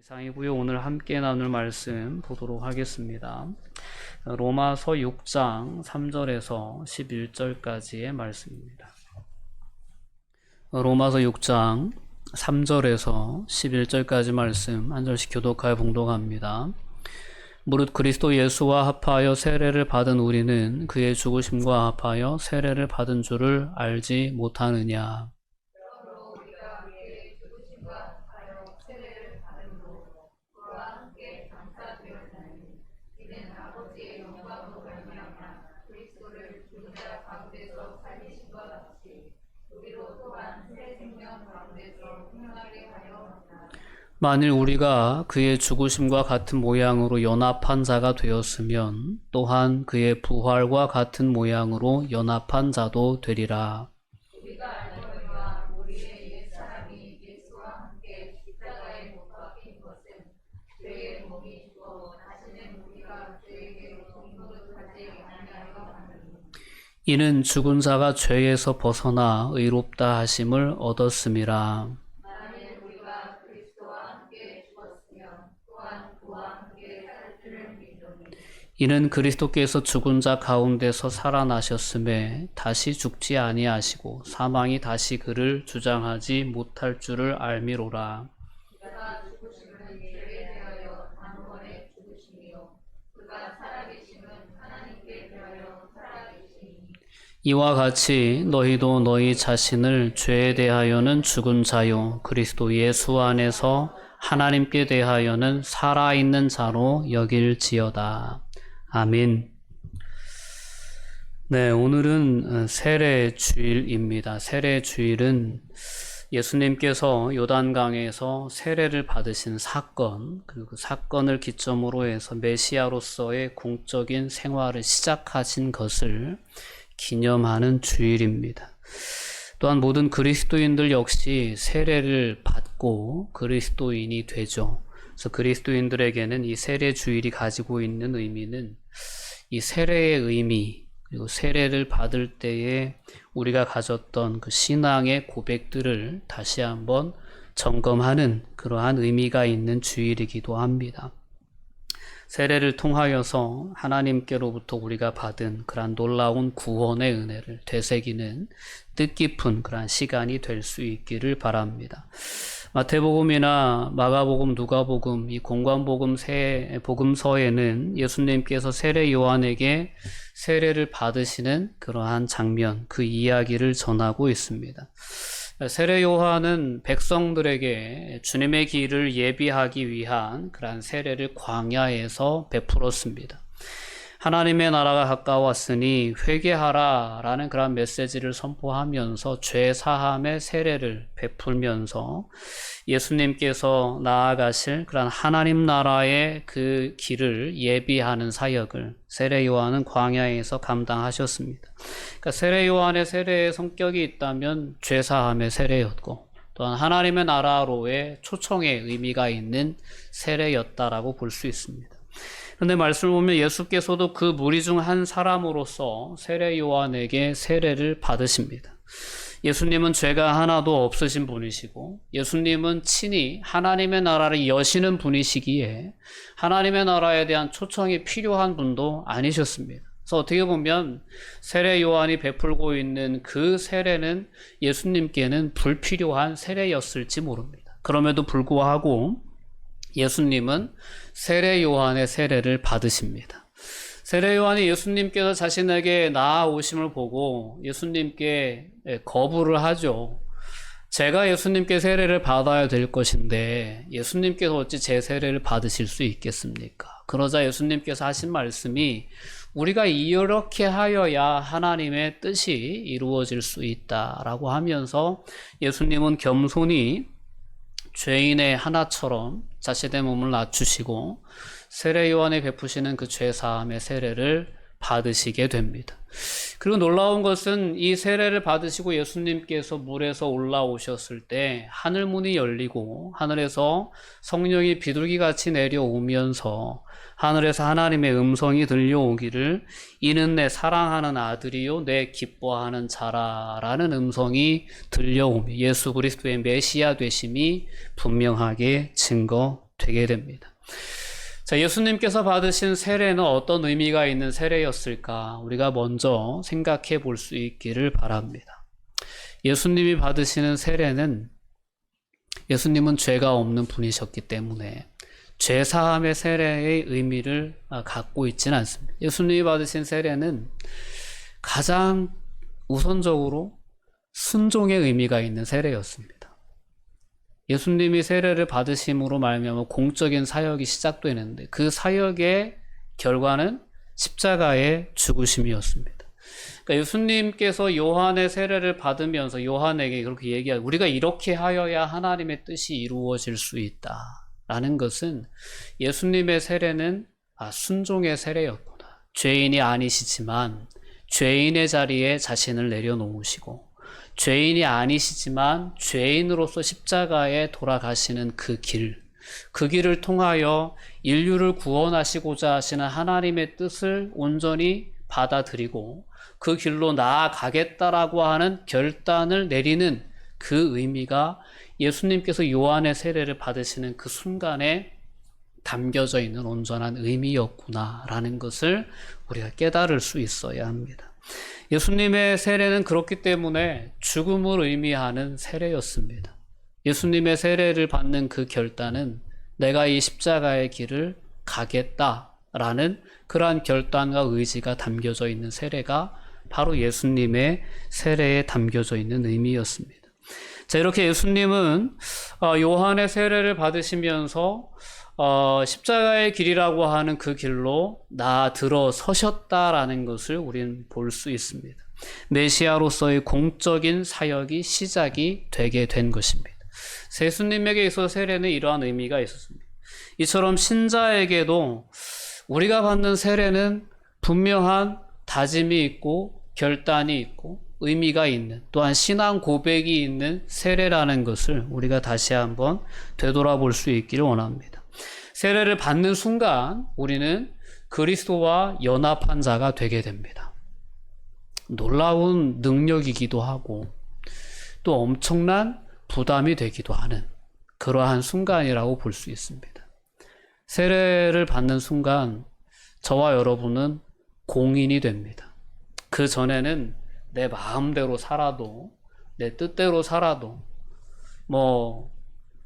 이상이고요. 오늘 함께 나눌 말씀 보도록 하겠습니다. 로마서 6장 3절에서 11절까지의 말씀입니다. 로마서 6장 3절에서 11절까지 말씀 한 절씩 교독하여 봉독합니다. 무릇 그리스도 예수와 합하여 세례를 받은 우리는 그의 죽으심과 합하여 세례를 받은 줄을 알지 못하느냐. 만일 우리가 그의 죽으심과 같은 모양으로 연합한 자가 되었으면 또한 그의 부활과 같은 모양으로 연합한 자도 되리라. 우리가 알거니와 우리의 옛사람이 예수와 함께 십자가에 못 박힌 것은 죄의 몸이 죽어 다시는 우리가 죄에게 동노릇하지 아니하려 하느니 이는 죽은 자가 죄에서 벗어나 의롭다 하심을 얻었음이라. 이는 그리스도께서 죽은 자 가운데서 살아나셨음에 다시 죽지 아니하시고 사망이 다시 그를 주장하지 못할 줄을 알미로라. 그가 죽으심은 죄에 대하여 단번에 죽으심이요 그가 살아계심은 하나님께 대하여 살아계심이니 이와 같이 너희도 너희 자신을 죄에 대하여는 죽은 자요 그리스도 예수 안에서 하나님께 대하여는 살아있는 자로 여길지어다. 아멘. 네, 오늘은 세례 주일입니다. 세례 주일은 예수님께서 요단강에서 세례를 받으신 사건, 그리고 그 사건을 기점으로 해서 메시아로서의 공적인 생활을 시작하신 것을 기념하는 주일입니다. 또한 모든 그리스도인들 역시 세례를 받고 그리스도인이 되죠. 그래서 그리스도인들에게는 이 세례 주일이 가지고 있는 의미는 이 세례의 의미, 그리고 세례를 받을 때에 우리가 가졌던 그 신앙의 고백들을 다시 한번 점검하는 그러한 의미가 있는 주일이기도 합니다. 세례를 통하여서 하나님께로부터 우리가 받은 그러한 놀라운 구원의 은혜를 되새기는 뜻깊은 그러한 시간이 될 수 있기를 바랍니다. 마태복음이나 마가복음, 누가복음, 이 공관복음 세 복음서에는 예수님께서 세례 요한에게 세례를 받으시는 그러한 장면, 그 이야기를 전하고 있습니다. 세례 요한은 백성들에게 주님의 길을 예비하기 위한 그러한 세례를 광야에서 베풀었습니다. 하나님의 나라가 가까웠으니 회개하라 라는 그런 메시지를 선포하면서 죄 사함의 세례를 베풀면서 예수님께서 나아가실 그런 하나님 나라의 그 길을 예비하는 사역을 세례 요한은 광야에서 감당하셨습니다. 그러니까 세례 요한의 세례의 성격이 있다면 죄 사함의 세례였고 또한 하나님의 나라로의 초청의 의미가 있는 세례였다라고 볼 수 있습니다. 그런데 말씀을 보면 예수께서도 그 무리 중 한 사람으로서 세례 요한에게 세례를 받으십니다. 예수님은 죄가 하나도 없으신 분이시고 예수님은 친히 하나님의 나라를 여시는 분이시기에 하나님의 나라에 대한 초청이 필요한 분도 아니셨습니다. 그래서 어떻게 보면 세례 요한이 베풀고 있는 그 세례는 예수님께는 불필요한 세례였을지 모릅니다. 그럼에도 불구하고 예수님은 세례 요한의 세례를 받으십니다. 세례 요한이 예수님께서 자신에게 나아오심을 보고 예수님께 거부를 하죠. 제가 예수님께 세례를 받아야 될 것인데 예수님께서 어찌 제 세례를 받으실 수 있겠습니까? 그러자 예수님께서 하신 말씀이 우리가 이렇게 하여야 하나님의 뜻이 이루어질 수 있다라고 하면서 예수님은 겸손히 죄인의 하나처럼 자신의 몸을 낮추시고 세례 요한이 베푸시는 그 죄사함의 세례를 받으시게 됩니다. 그리고 놀라운 것은 이 세례를 받으시고 예수님께서 물에서 올라오셨을 때 하늘문이 열리고 하늘에서 성령이 비둘기같이 내려오면서 하늘에서 하나님의 음성이 들려오기를 이는 내 사랑하는 아들이요 내 기뻐하는 자라라는 음성이 들려오며 예수 그리스도의 메시아 되심이 분명하게 증거됩니다. 되게 됩니다. 자, 예수님께서 받으신 세례는 어떤 의미가 있는 세례였을까? 우리가 먼저 생각해 볼 수 있기를 바랍니다. 예수님이 받으시는 세례는 예수님은 죄가 없는 분이셨기 때문에 죄사함의 세례의 의미를 갖고 있지는 않습니다. 예수님이 받으신 세례는 가장 우선적으로 순종의 의미가 있는 세례였습니다. 예수님이 세례를 받으심으로 말미암아 공적인 사역이 시작되는데 그 사역의 결과는 십자가의 죽으심이었습니다. 그러니까 예수님께서 요한의 세례를 받으면서 요한에게 그렇게 얘기하고 우리가 이렇게 하여야 하나님의 뜻이 이루어질 수 있다라는 것은 예수님의 세례는 순종의 세례였구나. 죄인이 아니시지만 죄인의 자리에 자신을 내려놓으시고 죄인이 아니시지만 죄인으로서 십자가에 돌아가시는 그 길을 통하여 인류를 구원하시고자 하시는 하나님의 뜻을 온전히 받아들이고 그 길로 나아가겠다라고 하는 결단을 내리는 그 의미가 예수님께서 요한의 세례를 받으시는 그 순간에 담겨져 있는 온전한 의미였구나라는 것을 우리가 깨달을 수 있어야 합니다. 예수님의 세례는 그렇기 때문에 죽음을 의미하는 세례였습니다. 예수님의 세례를 받는 그 결단은 내가 이 십자가의 길을 가겠다라는 그러한 결단과 의지가 담겨져 있는 세례가 바로 예수님의 세례에 담겨져 있는 의미였습니다. 자, 이렇게 예수님은 요한의 세례를 받으시면서 십자가의 길이라고 하는 그 길로 들어서셨다라는 것을 우리는 볼 수 있습니다. 메시아로서의 공적인 사역이 시작이 되게 된 것입니다. 예수님에게 있어서 세례는 이러한 의미가 있었습니다. 이처럼 신자에게도 우리가 받는 세례는 분명한 다짐이 있고 결단이 있고 의미가 있는 또한 신앙 고백이 있는 세례라는 것을 우리가 다시 한번 되돌아볼 수 있기를 원합니다. 세례를 받는 순간 우리는 그리스도와 연합한 자가 되게 됩니다. 놀라운 능력이기도 하고 또 엄청난 부담이 되기도 하는 그러한 순간이라고 볼 수 있습니다. 세례를 받는 순간 저와 여러분은 공인이 됩니다. 그 전에는 내 마음대로 살아도 내 뜻대로 살아도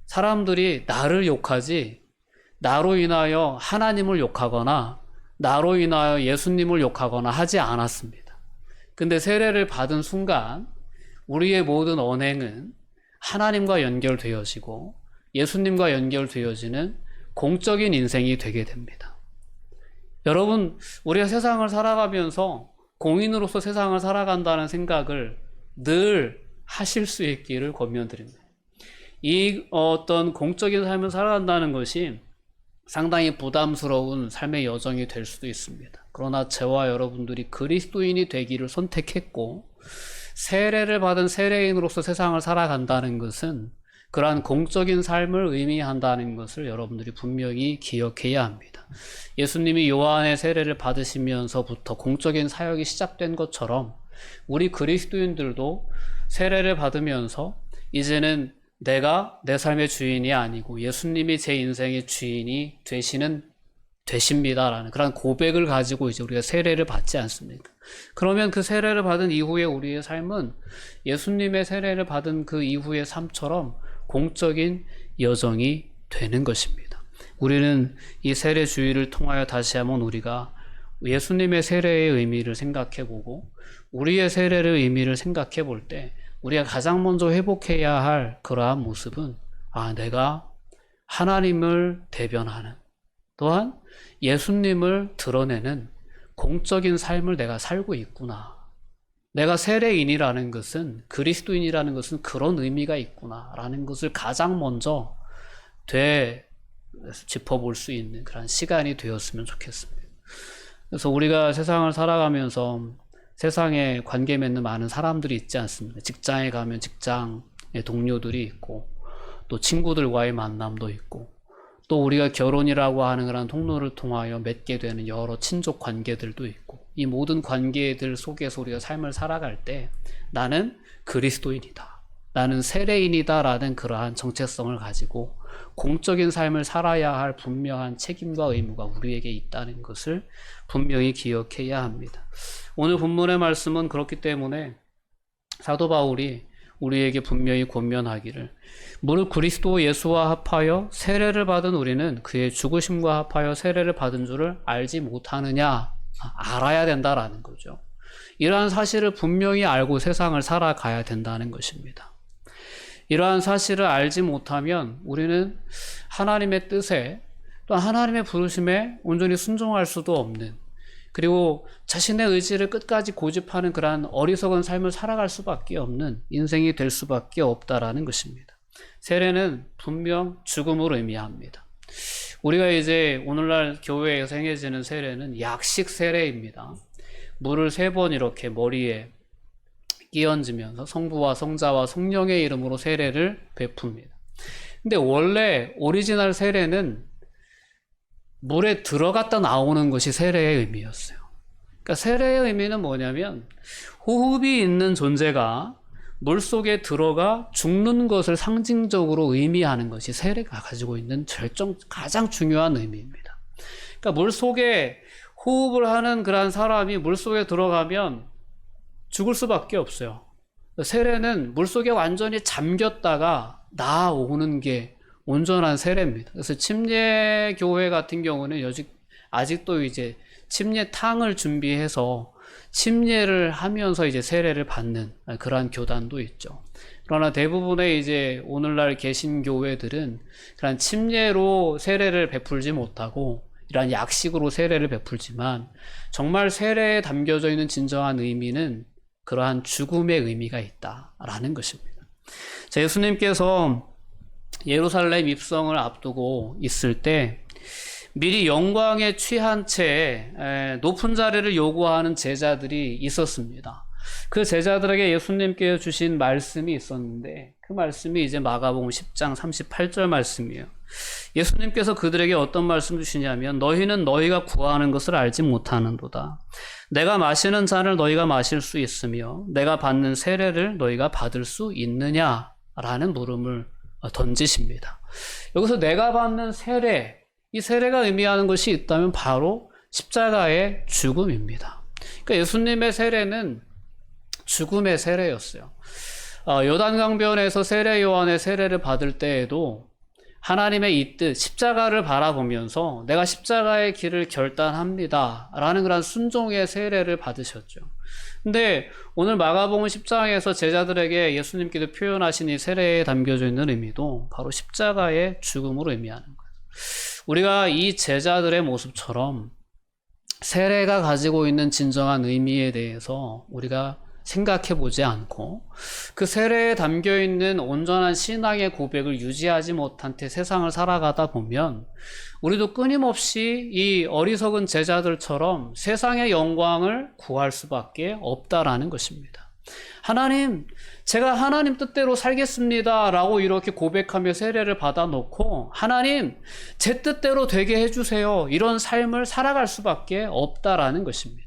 사람들이 나를 욕하지 나로 인하여 하나님을 욕하거나 나로 인하여 예수님을 욕하거나 하지 않았습니다. 근데 세례를 받은 순간 우리의 모든 언행은 하나님과 연결되어지고 예수님과 연결되어지는 공적인 인생이 되게 됩니다. 여러분, 우리가 세상을 살아가면서 공인으로서 세상을 살아간다는 생각을 늘 하실 수 있기를 권면드립니다. 이 어떤 공적인 삶을 살아간다는 것이 상당히 부담스러운 삶의 여정이 될 수도 있습니다. 그러나 저와 여러분들이 그리스도인이 되기를 선택했고 세례를 받은 세례인으로서 세상을 살아간다는 것은 그러한 공적인 삶을 의미한다는 것을 여러분들이 분명히 기억해야 합니다. 예수님이 요한의 세례를 받으시면서부터 공적인 사역이 시작된 것처럼 우리 그리스도인들도 세례를 받으면서 이제는 내가 내 삶의 주인이 아니고 예수님이 제 인생의 주인이 되십니다라는 그런 고백을 가지고 이제 우리가 세례를 받지 않습니까? 그러면 그 세례를 받은 이후에 우리의 삶은 예수님의 세례를 받은 그 이후의 삶처럼 공적인 여정이 되는 것입니다. 우리는 이 세례 주의를 통하여 다시 한번 우리가 예수님의 세례의 의미를 생각해 보고 우리의 세례의 의미를 생각해 볼 때 우리가 가장 먼저 회복해야 할 그러한 모습은 내가 하나님을 대변하는 또한 예수님을 드러내는 공적인 삶을 내가 살고 있구나. 내가 세례인이라는 것은 그리스도인이라는 것은 그런 의미가 있구나라는 것을 가장 먼저 짚어볼 수 있는 그런 시간이 되었으면 좋겠습니다. 그래서 우리가 세상을 살아가면서 세상에 관계 맺는 많은 사람들이 있지 않습니까? 직장에 가면 직장의 동료들이 있고 또 친구들과의 만남도 있고 또 우리가 결혼이라고 하는 그런 통로를 통하여 맺게 되는 여러 친족 관계들도 있고 이 모든 관계들 속에서 우리가 삶을 살아갈 때 나는 그리스도인이다. 나는 세례인이다 라는 그러한 정체성을 가지고 공적인 삶을 살아야 할 분명한 책임과 의무가 우리에게 있다는 것을 분명히 기억해야 합니다. 오늘 본문의 말씀은 그렇기 때문에 사도 바울이 우리에게 분명히 권면하기를, 무릇 그리스도 예수와 합하여 세례를 받은 우리는 그의 죽으심과 합하여 세례를 받은 줄을 알지 못하느냐. 알아야 된다라는 거죠. 이러한 사실을 분명히 알고 세상을 살아가야 된다는 것입니다. 이러한 사실을 알지 못하면 우리는 하나님의 뜻에, 또 하나님의 부르심에 온전히 순종할 수도 없는, 그리고 자신의 의지를 끝까지 고집하는 그러한 어리석은 삶을 살아갈 수밖에 없는 인생이 될 수밖에 없다라는 것입니다. 세례는 분명 죽음을 의미합니다. 우리가 이제 오늘날 교회에서 행해지는 세례는 약식 세례입니다. 물을 3번 이렇게 머리에 끼얹으면서 성부와 성자와 성령의 이름으로 세례를 베풉니다. 근데 원래 오리지널 세례는 물에 들어갔다 나오는 것이 세례의 의미였어요. 그러니까 세례의 의미는 뭐냐면 호흡이 있는 존재가 물 속에 들어가 죽는 것을 상징적으로 의미하는 것이 세례가 가지고 있는 가장 중요한 의미입니다. 그러니까 물 속에 호흡을 하는 그러한 사람이 물 속에 들어가면 죽을 수밖에 없어요. 세례는 물 속에 완전히 잠겼다가 나오는 게 온전한 세례입니다. 그래서 침례교회 같은 경우는 아직도 이제 침례탕을 준비해서 침례를 하면서 이제 세례를 받는 그러한 교단도 있죠. 그러나 대부분의 이제 오늘날 개신교회들은 그런 침례로 세례를 베풀지 못하고 이러한 약식으로 세례를 베풀지만, 정말 세례에 담겨져 있는 진정한 의미는 그러한 죽음의 의미가 있다라는 것입니다. 예수님께서 예루살렘 입성을 앞두고 있을 때 미리 영광에 취한 채 높은 자리를 요구하는 제자들이 있었습니다. 그 제자들에게 예수님께서 주신 말씀이 있었는데, 그 말씀이 이제 마가복음 10장 38절 말씀이에요. 예수님께서 그들에게 어떤 말씀 주시냐면, 너희는 너희가 구하는 것을 알지 못하는도다. 내가 마시는 잔을 너희가 마실 수 있으며 내가 받는 세례를 너희가 받을 수 있느냐라는 물음을 던지십니다. 여기서 내가 받는 세례, 이 세례가 의미하는 것이 있다면 바로 십자가의 죽음입니다. 그러니까 예수님의 세례는 죽음의 세례였어요. 요단강변에서 세례 요한의 세례를 받을 때에도 하나님의 이 뜻, 십자가를 바라보면서 내가 십자가의 길을 결단합니다 라는 그런 순종의 세례를 받으셨죠. 근데 오늘 마가복음 10장에서 제자들에게 예수님께서 표현하신 이 세례에 담겨져 있는 의미도 바로 십자가의 죽음으로 의미하는 거예요. 우리가 이 제자들의 모습처럼 세례가 가지고 있는 진정한 의미에 대해서 우리가 생각해 보지 않고 그 세례에 담겨 있는 온전한 신앙의 고백을 유지하지 못한 채 세상을 살아가다 보면 우리도 끊임없이 이 어리석은 제자들처럼 세상의 영광을 구할 수밖에 없다라는 것입니다. 하나님, 제가 하나님 뜻대로 살겠습니다 라고 이렇게 고백하며 세례를 받아놓고, 하나님, 제 뜻대로 되게 해주세요, 이런 삶을 살아갈 수밖에 없다라는 것입니다.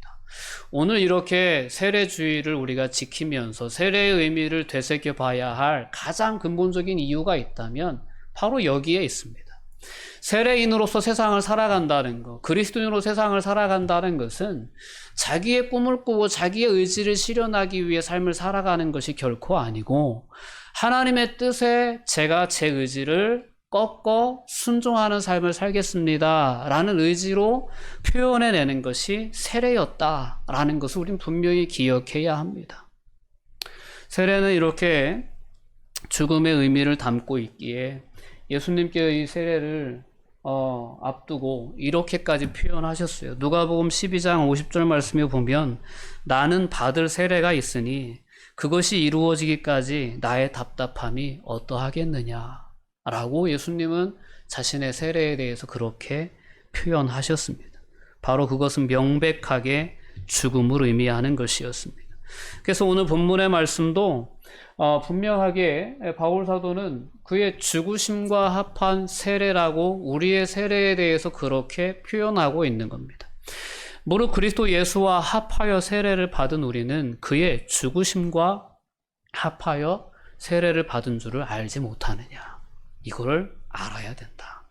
오늘 이렇게 세례주의를 우리가 지키면서 세례의 의미를 되새겨 봐야 할 가장 근본적인 이유가 있다면 바로 여기에 있습니다. 세례인으로서 세상을 살아간다는 것, 그리스도인으로 세상을 살아간다는 것은 자기의 꿈을 꾸고 자기의 의지를 실현하기 위해 삶을 살아가는 것이 결코 아니고, 하나님의 뜻에 제가 제 의지를 꺾어 순종하는 삶을 살겠습니다 라는 의지로 표현해내는 것이 세례였다라는 것을 우리는 분명히 기억해야 합니다. 세례는 이렇게 죽음의 의미를 담고 있기에 예수님께서 이 세례를 앞두고 이렇게까지 표현하셨어요. 누가복음 12장 50절 말씀에 보면, 나는 받을 세례가 있으니 그것이 이루어지기까지 나의 답답함이 어떠하겠느냐 라고 예수님은 자신의 세례에 대해서 그렇게 표현하셨습니다. 바로 그것은 명백하게 죽음을 의미하는 것이었습니다. 그래서 오늘 본문의 말씀도 분명하게 바울 사도는 그의 죽으심과 합한 세례라고 우리의 세례에 대해서 그렇게 표현하고 있는 겁니다. 무릇 그리스도 예수와 합하여 세례를 받은 우리는 그의 죽으심과 합하여 세례를 받은 줄을 알지 못하느냐, 이거를 알아야 된다.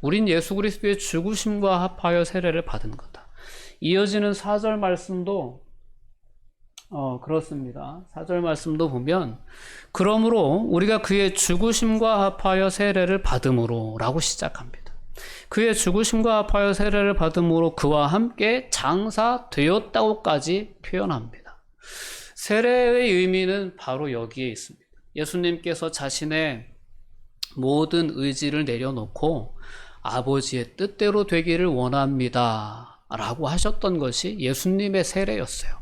우린 예수 그리스도의 죽으심과 합하여 세례를 받은 거다. 이어지는 4절 말씀도 그렇습니다. 4절 말씀도 보면 그러므로 우리가 그의 죽으심과 합하여 세례를 받음으로 라고 시작합니다. 그의 죽으심과 합하여 세례를 받음으로 그와 함께 장사되었다고까지 표현합니다. 세례의 의미는 바로 여기에 있습니다. 예수님께서 자신의 모든 의지를 내려놓고 아버지의 뜻대로 되기를 원합니다 라고 하셨던 것이 예수님의 세례였어요.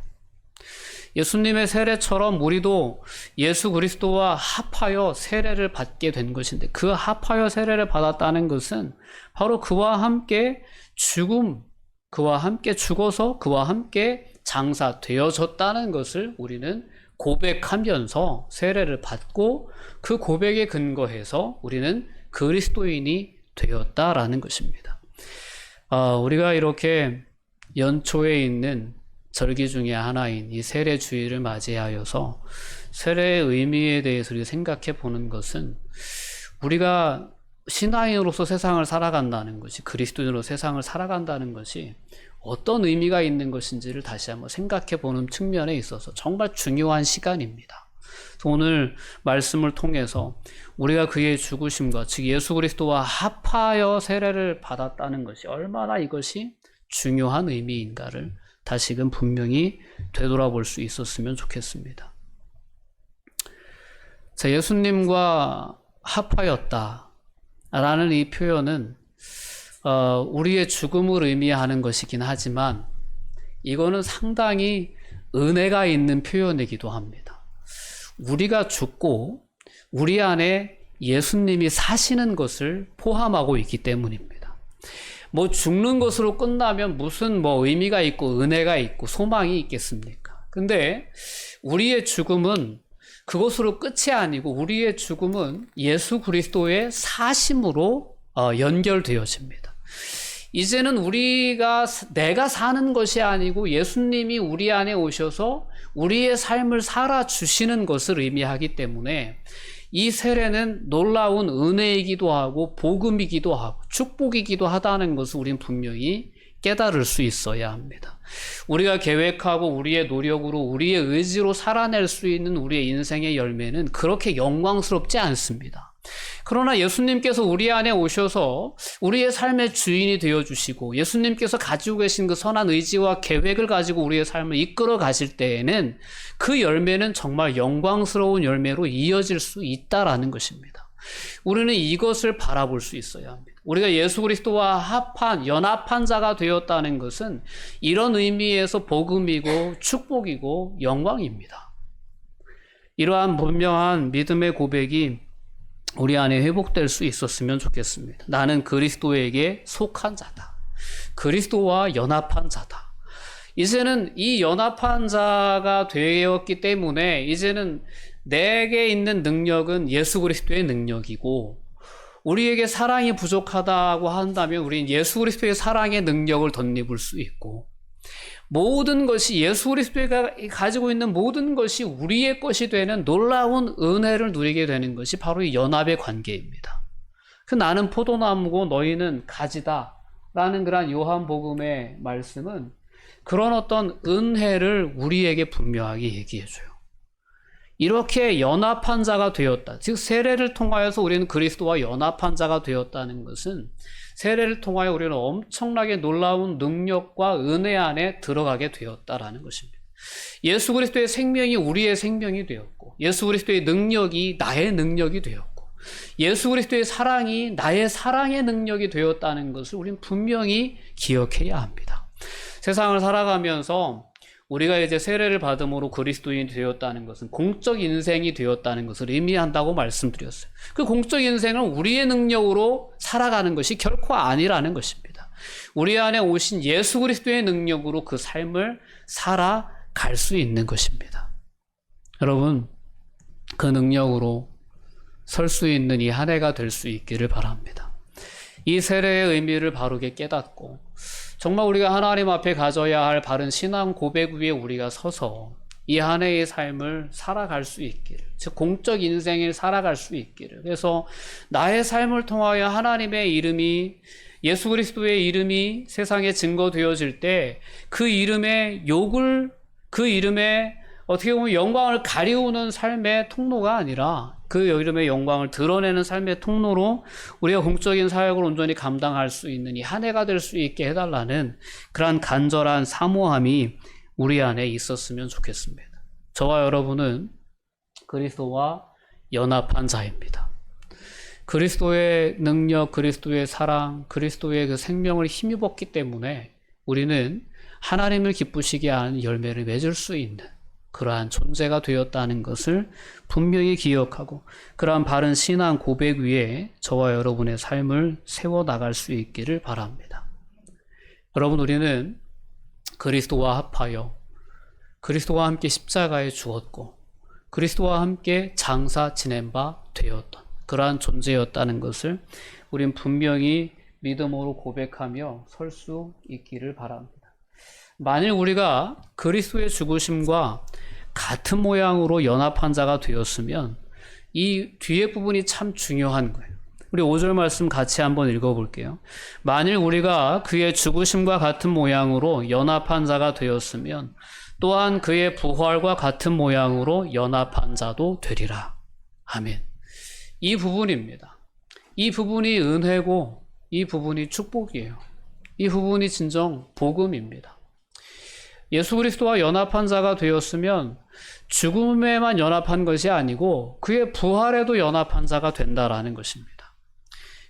예수님의 세례처럼 우리도 예수 그리스도와 합하여 세례를 받게 된 것인데, 그 합하여 세례를 받았다는 것은 바로 그와 함께 그와 함께 죽어서 그와 함께 장사되어졌다는 것을 우리는 고백하면서 세례를 받고, 그 고백에 근거해서 우리는 그리스도인이 되었다라는 것입니다. 우리가 이렇게 연초에 있는 절기 중에 하나인 이 세례 주일을 맞이하여서 세례의 의미에 대해서 생각해 보는 것은, 우리가 신앙인으로서 세상을 살아간다는 것이, 그리스도인으로 세상을 살아간다는 것이 어떤 의미가 있는 것인지를 다시 한번 생각해 보는 측면에 있어서 정말 중요한 시간입니다. 오늘 말씀을 통해서 우리가 그의 죽으심과, 즉 예수 그리스도와 합하여 세례를 받았다는 것이 얼마나 이것이 중요한 의미인가를 다시금 분명히 되돌아볼 수 있었으면 좋겠습니다. 자, 예수님과 합하였다 라는 이 표현은 우리의 죽음을 의미하는 것이긴 하지만, 이거는 상당히 은혜가 있는 표현이기도 합니다. 우리가 죽고 우리 안에 예수님이 사시는 것을 포함하고 있기 때문입니다. 죽는 것으로 끝나면 무슨 의미가 있고 은혜가 있고 소망이 있겠습니까? 근데 우리의 죽음은 그것으로 끝이 아니고, 우리의 죽음은 예수 그리스도의 사심으로 연결되어집니다. 이제는 내가 사는 것이 아니고 예수님이 우리 안에 오셔서 우리의 삶을 살아주시는 것을 의미하기 때문에, 이 세례는 놀라운 은혜이기도 하고 복음이기도 하고 축복이기도 하다는 것을 우리는 분명히 깨달을 수 있어야 합니다. 우리가 계획하고 우리의 노력으로 우리의 의지로 살아낼 수 있는 우리의 인생의 열매는 그렇게 영광스럽지 않습니다. 그러나 예수님께서 우리 안에 오셔서 우리의 삶의 주인이 되어주시고, 예수님께서 가지고 계신 그 선한 의지와 계획을 가지고 우리의 삶을 이끌어 가실 때에는 그 열매는 정말 영광스러운 열매로 이어질 수 있다라는 것입니다. 우리는 이것을 바라볼 수 있어야 합니다. 우리가 예수 그리스도와 연합한 자가 되었다는 것은 이런 의미에서 복음이고 축복이고 영광입니다. 이러한 분명한 믿음의 고백이 우리 안에 회복될 수 있었으면 좋겠습니다. 나는 그리스도에게 속한 자다. 그리스도와 연합한 자다. 이제는 이 연합한 자가 되었기 때문에 이제는 내게 있는 능력은 예수 그리스도의 능력이고, 우리에게 사랑이 부족하다고 한다면 우리는 예수 그리스도의 사랑의 능력을 덧입을 수 있고, 모든 것이 예수 그리스도가 가지고 있는 모든 것이 우리의 것이 되는 놀라운 은혜를 누리게 되는 것이 바로 이 연합의 관계입니다. 나는 포도나무고 너희는 가지다 라는 그런 요한복음의 말씀은 그런 어떤 은혜를 우리에게 분명하게 얘기해줘요. 이렇게 연합한 자가 되었다. 즉 세례를 통하여서 우리는 그리스도와 연합한 자가 되었다는 것은, 세례를 통하여 우리는 엄청나게 놀라운 능력과 은혜 안에 들어가게 되었다라는 것입니다. 예수 그리스도의 생명이 우리의 생명이 되었고, 예수 그리스도의 능력이 나의 능력이 되었고, 예수 그리스도의 사랑이 나의 사랑의 능력이 되었다는 것을 우리는 분명히 기억해야 합니다. 세상을 살아가면서 우리가 이제 세례를 받음으로 그리스도인이 되었다는 것은 공적 인생이 되었다는 것을 의미한다고 말씀드렸어요. 그 공적 인생은 우리의 능력으로 살아가는 것이 결코 아니라는 것입니다. 우리 안에 오신 예수 그리스도의 능력으로 그 삶을 살아갈 수 있는 것입니다. 여러분, 그 능력으로 설 수 있는 이 한 해가 될 수 있기를 바랍니다. 이 세례의 의미를 바르게 깨닫고, 정말 우리가 하나님 앞에 가져야 할 바른 신앙 고백 위에 우리가 서서 이 한 해의 삶을 살아갈 수 있기를, 즉 공적 인생을 살아갈 수 있기를. 그래서 나의 삶을 통하여 하나님의 이름이, 예수 그리스도의 이름이 세상에 증거되어질 때 그 이름의 욕을, 그 이름의 어떻게 보면 영광을 가리우는 삶의 통로가 아니라 그 이름의 영광을 드러내는 삶의 통로로 우리가 공적인 사역을 온전히 감당할 수 있는 이 한 해가 될 수 있게 해달라는 그러한 간절한 사모함이 우리 안에 있었으면 좋겠습니다. 저와 여러분은 그리스도와 연합한 자입니다. 그리스도의 능력, 그리스도의 사랑, 그리스도의 그 생명을 힘입었기 때문에 우리는 하나님을 기쁘시게 하는 열매를 맺을 수 있는 그러한 존재가 되었다는 것을 분명히 기억하고 그러한 바른 신앙 고백 위에 저와 여러분의 삶을 세워나갈 수 있기를 바랍니다. 여러분, 우리는 그리스도와 합하여 그리스도와 함께 십자가에 죽었고 그리스도와 함께 장사 지낸 바 되었던 그러한 존재였다는 것을 우린 분명히 믿음으로 고백하며 설 수 있기를 바랍니다. 만일 우리가 그리스도의 죽으심과 같은 모양으로 연합한 자가 되었으면 이 뒤에 부분이 참 중요한 거예요. 우리 5절 말씀 같이 한번 읽어볼게요. 만일 우리가 그의 죽으심과 같은 모양으로 연합한 자가 되었으면 또한 그의 부활과 같은 모양으로 연합한 자도 되리라. 아멘. 이 부분입니다. 이 부분이 은혜고 이 부분이 축복이에요. 이 부분이 진정 복음입니다. 예수 그리스도와 연합한 자가 되었으면 죽음에만 연합한 것이 아니고 그의 부활에도 연합한 자가 된다라는 것입니다.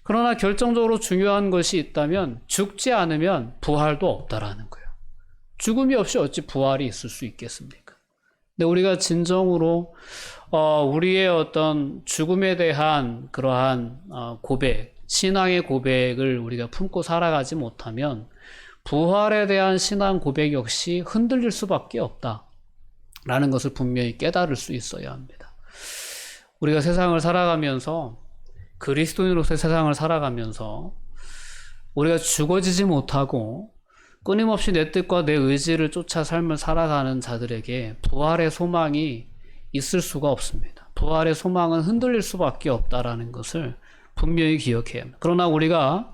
그러나 결정적으로 중요한 것이 있다면 죽지 않으면 부활도 없다라는 거예요. 죽음이 없이 어찌 부활이 있을 수 있겠습니까? 근데 우리가 진정으로 우리의 어떤 죽음에 대한 그러한 고백, 신앙의 고백을 우리가 품고 살아가지 못하면 부활에 대한 신앙 고백 역시 흔들릴 수밖에 없다라는 것을 분명히 깨달을 수 있어야 합니다. 우리가 세상을 살아가면서 그리스도인으로서의 세상을 살아가면서 우리가 죽어지지 못하고 끊임없이 내 뜻과 내 의지를 쫓아 삶을 살아가는 자들에게 부활의 소망이 있을 수가 없습니다. 부활의 소망은 흔들릴 수밖에 없다라는 것을 분명히 기억해야 합니다. 그러나 우리가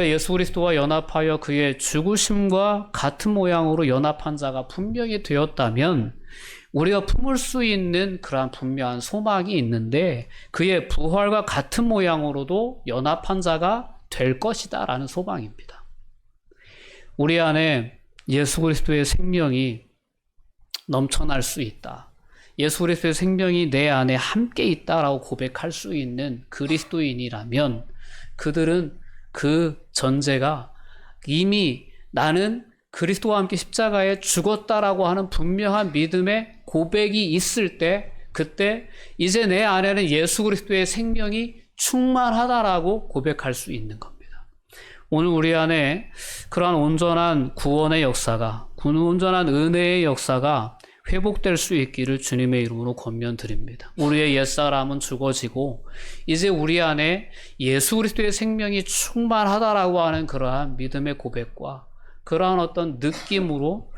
예수 그리스도와 연합하여 그의 죽으심과 같은 모양으로 연합한 자가 분명히 되었다면 우리가 품을 수 있는 그러한 분명한 소망이 있는데 그의 부활과 같은 모양으로도 연합한 자가 될 것이다 라는 소망입니다. 우리 안에 예수 그리스도의 생명이 넘쳐날 수 있다. 예수 그리스도의 생명이 내 안에 함께 있다라고 고백할 수 있는 그리스도인이라면 그들은 그 전제가 이미 나는 그리스도와 함께 십자가에 죽었다라고 하는 분명한 믿음의 고백이 있을 때 그때 이제 내 안에는 예수 그리스도의 생명이 충만하다라고 고백할 수 있는 겁니다. 오늘 우리 안에 그러한 온전한 구원의 역사가, 온전한 은혜의 역사가 회복될 수 있기를 주님의 이름으로 권면드립니다. 우리의 옛사람은 죽어지고 이제 우리 안에 예수 그리스도의 생명이 충만하다라고 하는 그러한 믿음의 고백과 그러한 어떤 느낌으로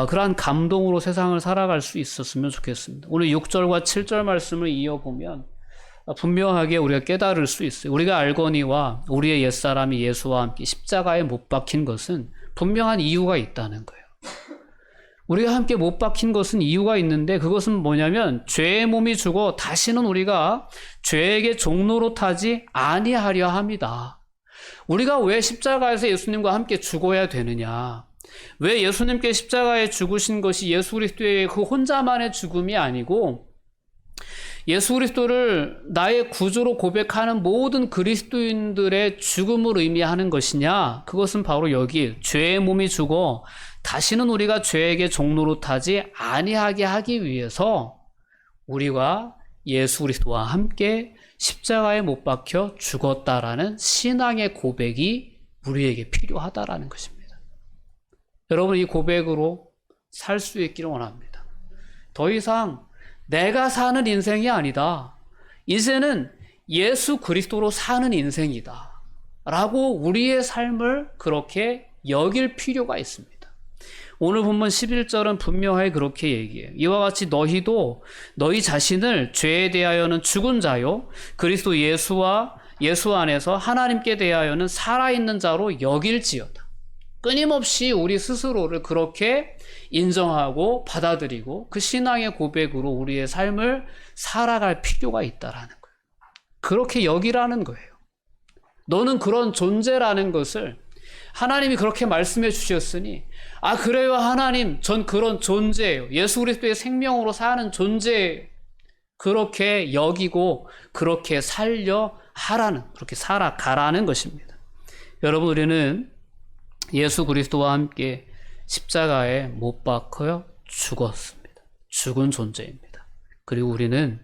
그러한 감동으로 세상을 살아갈 수 있었으면 좋겠습니다. 오늘 6절과 7절 말씀을 이어보면 분명하게 우리가 깨달을 수 있어요. 우리가 알거니와 우리의 옛사람이 예수와 함께 십자가에 못 박힌 것은 분명한 이유가 있다는 거예요. 우리가 함께 못 박힌 것은 이유가 있는데 그것은 뭐냐면 죄의 몸이 죽어 다시는 우리가 죄에게 종로로 타지 아니하려 합니다. 우리가 왜 십자가에서 예수님과 함께 죽어야 되느냐? 왜 예수님께 십자가에 죽으신 것이 예수 그리스도의 그 혼자만의 죽음이 아니고 예수 그리스도를 나의 구주로 고백하는 모든 그리스도인들의 죽음을 의미하는 것이냐? 그것은 바로 여기 죄의 몸이 죽어 다시는 우리가 죄에게 종로로 타지 아니하게 하기 위해서 우리가 예수 그리스도와 함께 십자가에 못 박혀 죽었다라는 신앙의 고백이 우리에게 필요하다라는 것입니다. 여러분, 이 고백으로 살 수 있기를 원합니다. 더 이상 내가 사는 인생이 아니다. 이제는 예수 그리스도로 사는 인생이다. 라고 우리의 삶을 그렇게 여길 필요가 있습니다. 오늘 본문 11절은 분명하게 그렇게 얘기해요. 이와 같이 너희도 너희 자신을 죄에 대하여는 죽은 자요 그리스도 예수 안에서 하나님께 대하여는 살아있는 자로 여길지어다. 끊임없이 우리 스스로를 그렇게 인정하고 받아들이고 그 신앙의 고백으로 우리의 삶을 살아갈 필요가 있다라는 거예요. 그렇게 여기라는 거예요. 너는 그런 존재라는 것을 하나님이 그렇게 말씀해 주셨으니 그래요 하나님 전 그런 존재예요. 예수 그리스도의 생명으로 사는 존재예요. 그렇게 여기고 그렇게 그렇게 살아가라는 것입니다. 여러분 우리는 예수 그리스도와 함께 십자가에 못 박혀 죽었습니다. 죽은 존재입니다. 그리고 우리는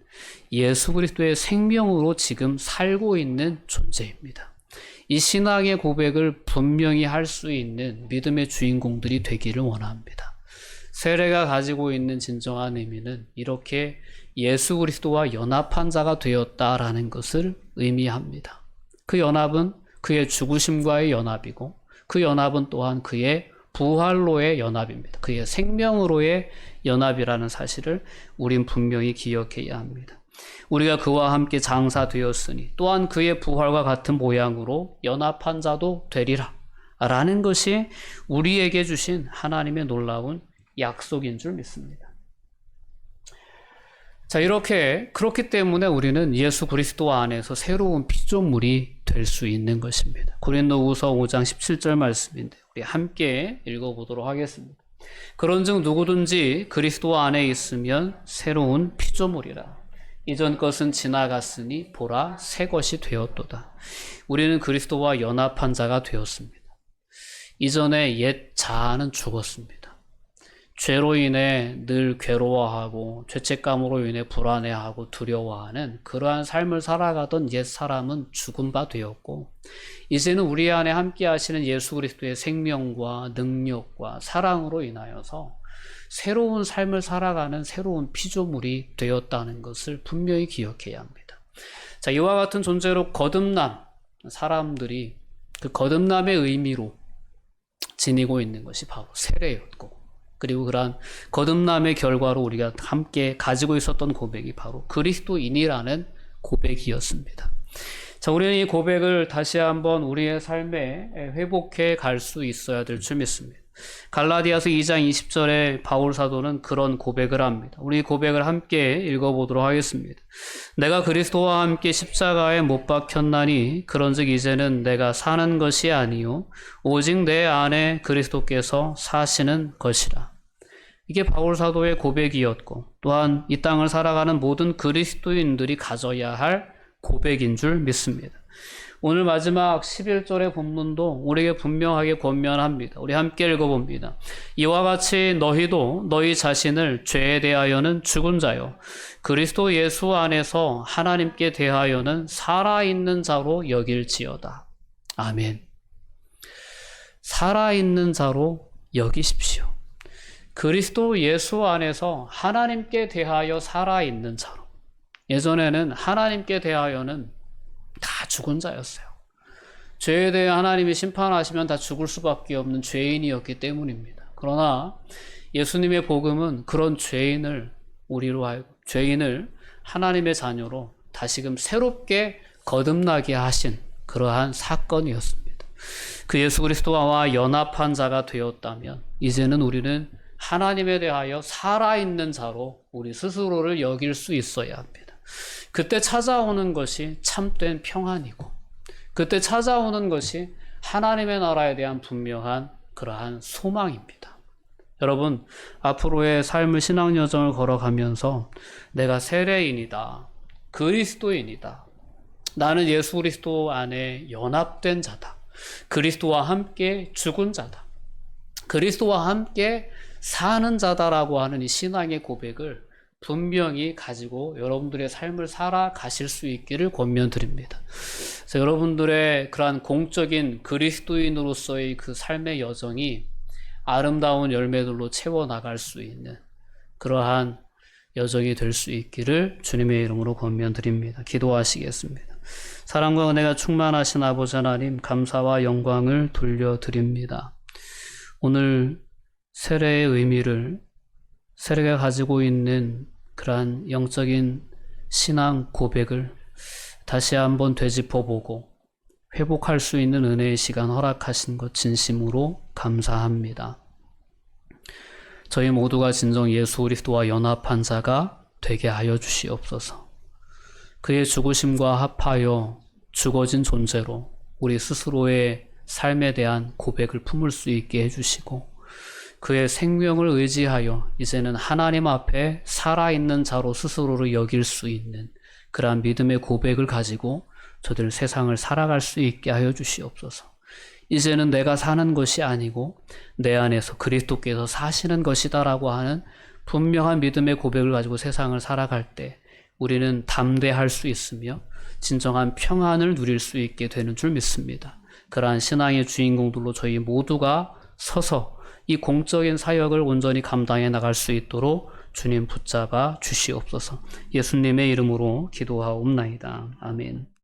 예수 그리스도의 생명으로 지금 살고 있는 존재입니다. 이 신앙의 고백을 분명히 할 수 있는 믿음의 주인공들이 되기를 원합니다. 세례가 가지고 있는 진정한 의미는 이렇게 예수 그리스도와 연합한 자가 되었다라는 것을 의미합니다. 그 연합은 그의 죽으심과의 연합이고 그 연합은 또한 그의 부활로의 연합입니다. 그의 생명으로의 연합이라는 사실을 우린 분명히 기억해야 합니다. 우리가 그와 함께 장사되었으니 또한 그의 부활과 같은 모양으로 연합한 자도 되리라 라는 것이 우리에게 주신 하나님의 놀라운 약속인 줄 믿습니다. 자, 그렇기 때문에 우리는 예수 그리스도 안에서 새로운 피조물이 될 수 있는 것입니다. 고린도후서 5장 17절 말씀인데 우리 함께 읽어보도록 하겠습니다. 그런즉 누구든지 그리스도 안에 있으면 새로운 피조물이라. 이전 것은 지나갔으니 보라 새 것이 되었도다. 우리는 그리스도와 연합한 자가 되었습니다. 이전에 옛 자아는 죽었습니다. 죄로 인해 늘 괴로워하고 죄책감으로 인해 불안해하고 두려워하는 그러한 삶을 살아가던 옛 사람은 죽은 바 되었고 이제는 우리 안에 함께 하시는 예수 그리스도의 생명과 능력과 사랑으로 인하여서 새로운 삶을 살아가는 새로운 피조물이 되었다는 것을 분명히 기억해야 합니다. 자, 이와 같은 존재로 사람들이 그 거듭남의 의미로 지니고 있는 것이 바로 세례였고 그리고 그러한 거듭남의 결과로 우리가 함께 가지고 있었던 고백이 바로 그리스도인이라는 고백이었습니다. 자, 우리는 이 고백을 다시 한번 우리의 삶에 회복해 갈 수 있어야 될 줄 믿습니다. 갈라디아서 2장 20절에 바울 사도는 그런 고백을 합니다. 우리 고백을 함께 읽어보도록 하겠습니다. 내가 그리스도와 함께 십자가에 못 박혔나니 그런즉 이제는 내가 사는 것이 아니요 오직 내 안에 그리스도께서 사시는 것이라. 이게 바울 사도의 고백이었고 또한 이 땅을 살아가는 모든 그리스도인들이 가져야 할 고백인 줄 믿습니다. 오늘 마지막 11절의 본문도 우리에게 분명하게 권면합니다. 우리 함께 읽어봅니다. 이와 같이 너희도 너희 자신을 죄에 대하여는 죽은 자요 그리스도 예수 안에서 하나님께 대하여는 살아있는 자로 여길지어다. 아멘. 살아있는 자로 여기십시오. 그리스도 예수 안에서 하나님께 대하여 살아있는 자로. 예전에는 하나님께 대하여는 다 죽은 자였어요. 죄에 대해 하나님이 심판하시면 다 죽을 수밖에 없는 죄인이었기 때문입니다. 그러나 예수님의 복음은 그런 죄인을 하나님의 자녀로 다시금 새롭게 거듭나게 하신 그러한 사건이었습니다. 그 예수 그리스도와 연합한 자가 되었다면 이제는 우리는 하나님에 대하여 살아있는 자로 우리 스스로를 여길 수 있어야 합니다. 그때 찾아오는 것이 참된 평안이고 그때 찾아오는 것이 하나님의 나라에 대한 분명한 그러한 소망입니다. 여러분, 앞으로의 삶을 신앙 여정을 걸어가면서 내가 세례인이다, 그리스도인이다, 나는 예수 그리스도 안에 연합된 자다, 그리스도와 함께 죽은 자다, 그리스도와 함께 사는 자다라고 하는 이 신앙의 고백을 분명히 가지고 여러분들의 삶을 살아가실 수 있기를 권면드립니다. 그래서 여러분들의 그러한 공적인 그리스도인으로서의 그 삶의 여정이 아름다운 열매들로 채워나갈 수 있는 그러한 여정이 될 수 있기를 주님의 이름으로 권면드립니다. 기도하시겠습니다. 사랑과 은혜가 충만하신 아버지 하나님, 감사와 영광을 돌려드립니다. 오늘 세례의 의미를, 세례가 가지고 있는 그러한 영적인 신앙 고백을 다시 한번 되짚어보고 회복할 수 있는 은혜의 시간 허락하신 것 진심으로 감사합니다. 저희 모두가 진정 예수 그리스도와 연합한 자가 되게 하여 주시옵소서. 그의 죽으심과 합하여 죽어진 존재로 우리 스스로의 삶에 대한 고백을 품을 수 있게 해주시고, 그의 생명을 의지하여 이제는 하나님 앞에 살아있는 자로 스스로를 여길 수 있는 그러한 믿음의 고백을 가지고 저들 세상을 살아갈 수 있게 하여 주시옵소서. 이제는 내가 사는 것이 아니고 내 안에서 그리스도께서 사시는 것이다라고 하는 분명한 믿음의 고백을 가지고 세상을 살아갈 때 우리는 담대할 수 있으며 진정한 평안을 누릴 수 있게 되는 줄 믿습니다. 그러한 신앙의 주인공들로 저희 모두가 서서 이 공적인 사역을 온전히 감당해 나갈 수 있도록 주님 붙잡아 주시옵소서. 예수님의 이름으로 기도하옵나이다. 아멘.